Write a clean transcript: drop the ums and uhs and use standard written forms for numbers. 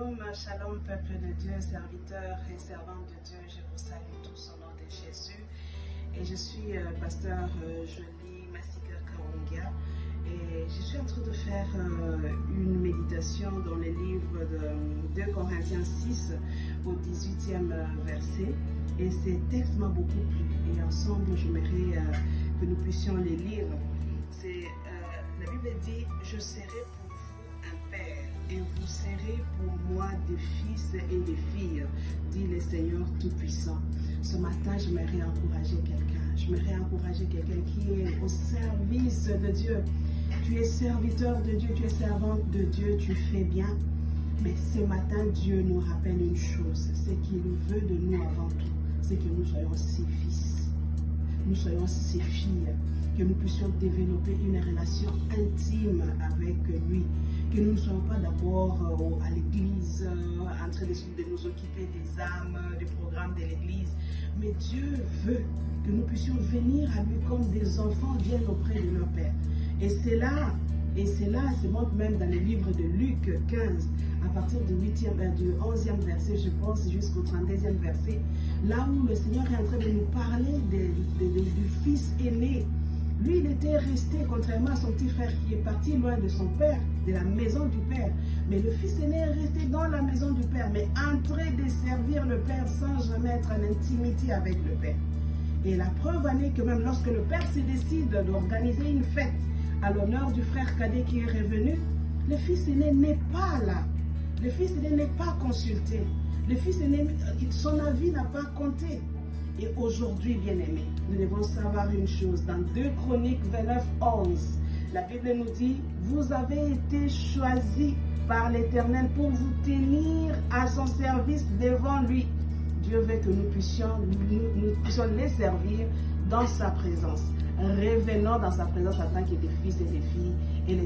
Shalom, shalom peuple de Dieu, serviteurs et servantes de Dieu, je vous salue tous au nom de Jésus. Et je suis pasteur Jolie Massika Kaongia et je suis en train de faire une méditation dans le livre de 2 Corinthiens 6 au 18e verset. Et ces textes m'ont beaucoup plu et ensemble j'aimerais que nous puissions les lire. La Bible dit « Je serai pour vous un père et vous serez pour moi des fils et des filles, dit le Seigneur Tout-Puissant. » Ce matin, j'aimerais encourager quelqu'un. J'aimerais encourager quelqu'un qui est au service de Dieu. Tu es serviteur de Dieu, tu es servante de Dieu, tu fais bien. Mais ce matin, Dieu nous rappelle une chose, c'est qu'il veut de nous avant tout, c'est que nous soyons ses fils, nous soyons ses filles, que nous puissions développer une relation intime avec lui, que nous ne soyons pas d'abord à l'église, en train de nous occuper des âmes, des programmes de l'église, mais Dieu veut que nous puissions venir à lui comme des enfants viennent auprès de leur Père. Et c'est là, c'est montre même dans le livre de Luc 15, à partir du 11e verset, je pense, jusqu'au 32e verset, là où le Seigneur est en train de nous parler du fils aîné. Lui, il était resté, contrairement à son petit frère qui est parti loin de son père, de la maison du père. Mais le fils aîné est resté dans la maison du père, mais en train de servir le père sans jamais être en intimité avec le père. Et la preuve en est que même lorsque le père se décide d'organiser une fête à l'honneur du frère cadet qui est revenu, le fils aîné n'est pas là. Le fils aîné n'est pas consulté. Le fils aîné, son avis n'a pas compté. Et aujourd'hui, bien-aimés, nous devons savoir une chose. Dans 2 Chroniques 29, 11, la Bible nous dit « Vous avez été choisis par l'Éternel pour vous tenir à son service devant lui. » Dieu veut que nous puissions les servir dans sa présence. Revenons dans sa présence en tant que des fils et des filles et